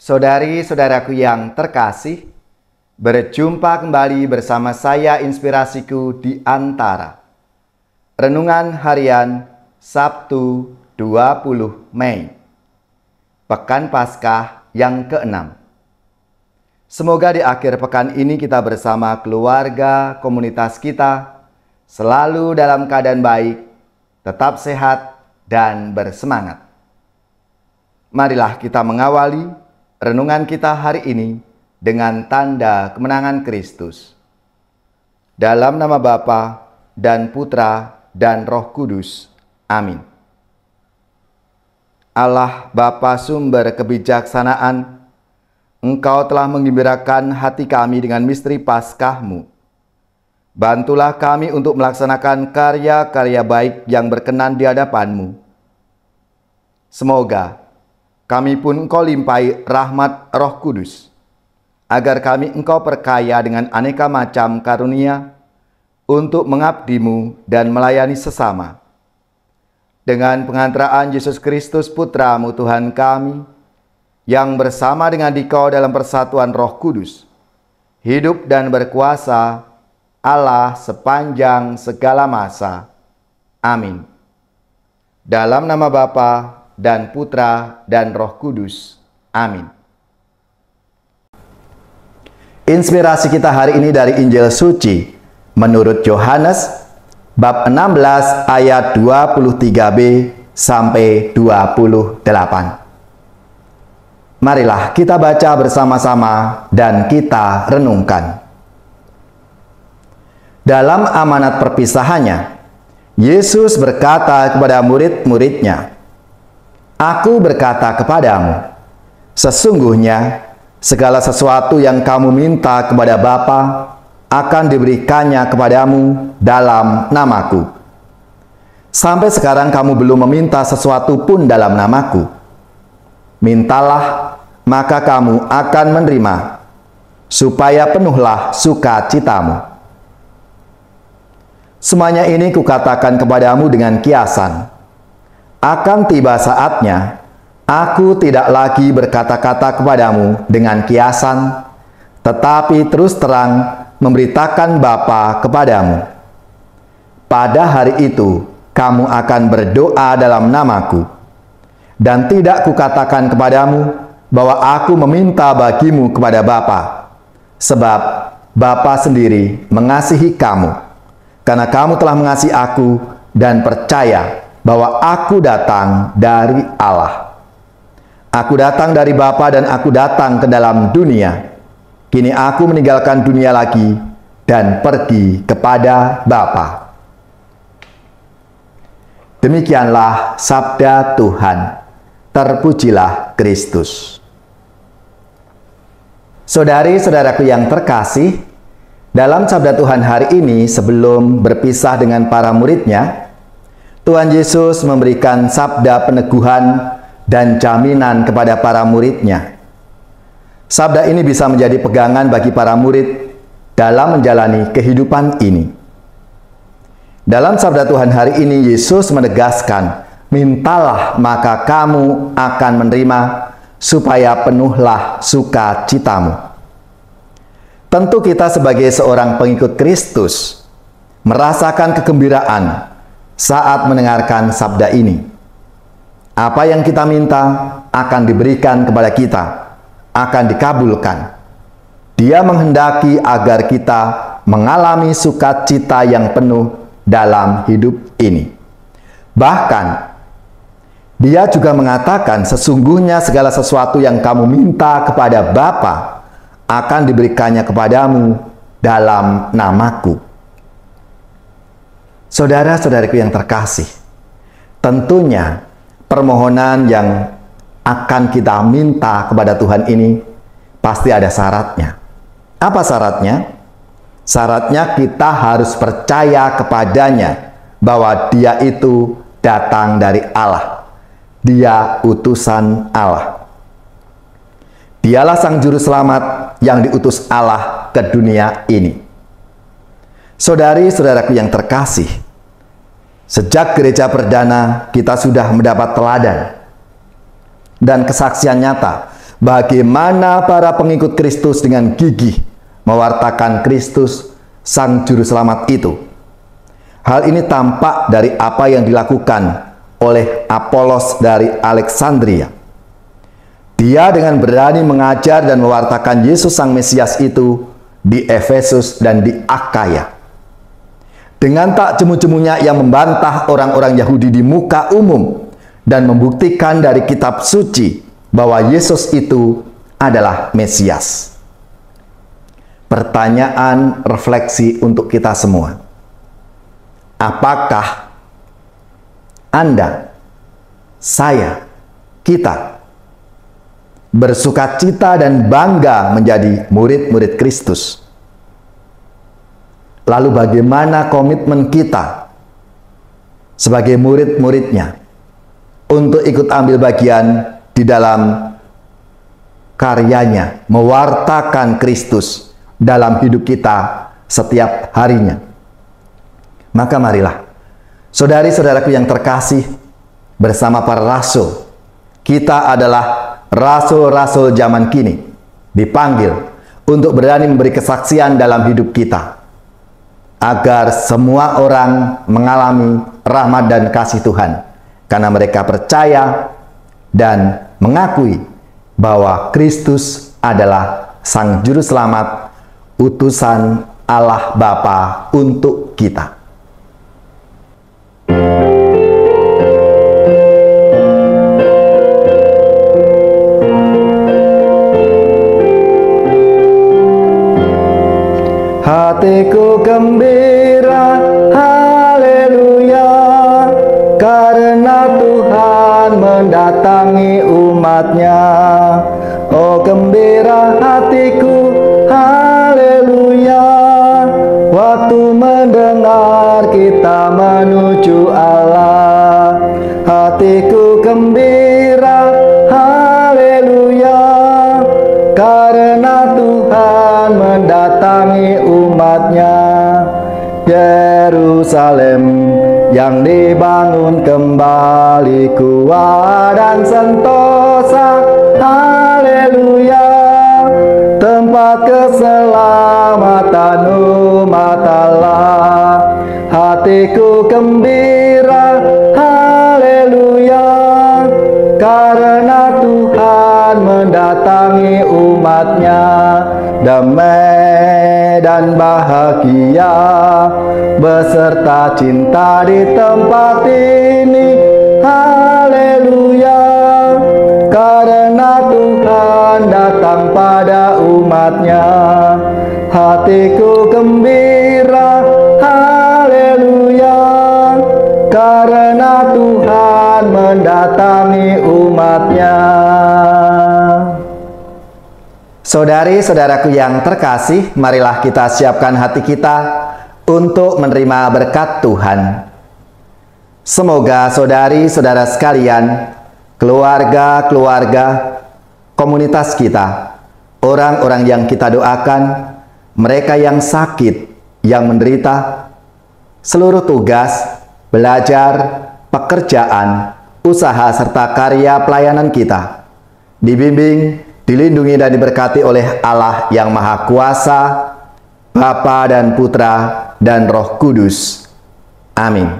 Saudari-saudaraku yang terkasih, berjumpa kembali bersama saya Inspirasiku di Antara. Renungan harian Sabtu 20 Mei, Pekan Paskah yang ke-6. Semoga di akhir pekan ini kita bersama keluarga, komunitas kita, selalu dalam keadaan baik, tetap sehat, dan bersemangat. Marilah kita mengawali renungan kita hari ini dengan tanda kemenangan Kristus. Dalam nama Bapa dan Putra dan Roh Kudus. Amin. Allah Bapa sumber kebijaksanaan, Engkau telah menggembirakan hati kami dengan misteri Paskah-Mu. Bantulah kami untuk melaksanakan karya-karya baik yang berkenan di hadapan-Mu. Semoga kami pun Engkau limpahi rahmat Roh Kudus, agar kami Engkau perkaya dengan aneka macam karunia untuk mengabdi-Mu dan melayani sesama. Dengan pengantaraan Yesus Kristus Putra-Mu Tuhan kami, yang bersama dengan Dikau dalam persatuan Roh Kudus, hidup dan berkuasa Allah sepanjang segala masa. Amin. Dalam nama Bapa dan Putra dan Roh Kudus. Amin. Inspirasi kita hari ini dari Injil Suci menurut Yohanes bab 16 ayat 23b sampai 28. Marilah kita baca bersama-sama dan kita renungkan. Dalam amanat perpisahannya, Yesus berkata kepada murid-muridnya, "Aku berkata kepadamu, sesungguhnya segala sesuatu yang kamu minta kepada Bapa akan diberikannya kepadamu dalam namaku. Sampai sekarang kamu belum meminta sesuatu pun dalam namaku. Mintalah, maka kamu akan menerima, supaya penuhlah sukacitamu. Semuanya ini kukatakan kepadamu dengan kiasan. Akan tiba saatnya, aku tidak lagi berkata-kata kepadamu dengan kiasan, tetapi terus terang memberitakan Bapa kepadamu. Pada hari itu, kamu akan berdoa dalam namaku, dan tidak kukatakan kepadamu bahwa aku meminta bagimu kepada Bapa, sebab Bapa sendiri mengasihi kamu, karena kamu telah mengasihi aku dan percaya bahwa aku datang dari Allah. Aku datang dari Bapa dan aku datang ke dalam dunia. Kini aku meninggalkan dunia lagi dan pergi kepada Bapa." Demikianlah sabda Tuhan. Terpujilah Kristus. Saudari-saudaraku yang terkasih, dalam sabda Tuhan hari ini sebelum berpisah dengan para muridnya, Tuhan Yesus memberikan sabda peneguhan dan jaminan kepada para muridnya. Sabda ini bisa menjadi pegangan bagi para murid dalam menjalani kehidupan ini. Dalam sabda Tuhan hari ini, Yesus menegaskan, "Mintalah maka kamu akan menerima, supaya penuhlah sukacitamu." Tentu kita sebagai seorang pengikut Kristus merasakan kegembiraan saat mendengarkan sabda ini. Apa yang kita minta akan diberikan kepada kita, akan dikabulkan. Dia menghendaki agar kita mengalami sukacita yang penuh dalam hidup ini. Bahkan, Dia juga mengatakan, "Sesungguhnya segala sesuatu yang kamu minta kepada Bapa akan diberikannya kepadamu dalam namaku." Saudara-saudariku yang terkasih, tentunya permohonan yang akan kita minta kepada Tuhan ini pasti ada syaratnya. Apa syaratnya? Syaratnya kita harus percaya kepadanya bahwa Dia itu datang dari Allah. Dia utusan Allah. Dialah Sang Juru Selamat yang diutus Allah ke dunia ini. Saudari-saudaraku yang terkasih, sejak gereja perdana kita sudah mendapat teladan dan kesaksian nyata bagaimana para pengikut Kristus dengan gigih mewartakan Kristus, Sang Juru Selamat itu. Hal ini tampak dari apa yang dilakukan oleh Apolos dari Alexandria. Dia dengan berani mengajar dan mewartakan Yesus Sang Mesias itu di Efesus dan di Akaya. Dengan tak jemu-jemunya ia membantah orang-orang Yahudi di muka umum dan membuktikan dari kitab suci bahwa Yesus itu adalah Mesias. Pertanyaan refleksi untuk kita semua. Apakah Anda, saya, kita bersukacita dan bangga menjadi murid-murid Kristus? Lalu bagaimana komitmen kita sebagai murid-muridnya untuk ikut ambil bagian di dalam karyanya mewartakan Kristus dalam hidup kita setiap harinya? Maka marilah, saudari-saudaraku yang terkasih, bersama para rasul, kita adalah rasul-rasul zaman kini, dipanggil untuk berani memberi kesaksian dalam hidup kita, agar semua orang mengalami rahmat dan kasih Tuhan, karena mereka percaya dan mengakui bahwa Kristus adalah Sang Juru Selamat, utusan Allah Bapa untuk kita. Hatiku gembira, haleluya, karena Tuhan mendatangi umatnya. Oh gembira hatiku, haleluya, waktu mendengar kita menuju Allah. Hatiku gembira, haleluya, karena Tuhan mendatangi umatnya. Yerusalem yang dibangun kembali kuat dan sentosa, haleluya, tempat keselamatan umat Allah. Hatiku gembira, haleluya, karena Tuhan mendatangi umatnya. Damai dan bahagia beserta cinta di tempat ini, haleluya, karena Tuhan datang pada umatnya. Hatiku gembira, haleluya, karena Tuhan mendatangi umatnya. Saudari-saudaraku yang terkasih, marilah kita siapkan hati kita untuk menerima berkat Tuhan. Semoga saudari-saudara sekalian, keluarga-keluarga, komunitas kita, orang-orang yang kita doakan, mereka yang sakit, yang menderita, seluruh tugas, belajar, pekerjaan, usaha, serta karya pelayanan kita, dibimbing, dilindungi dan diberkati oleh Allah yang Maha Kuasa, Bapa dan Putra dan Roh Kudus. Amin.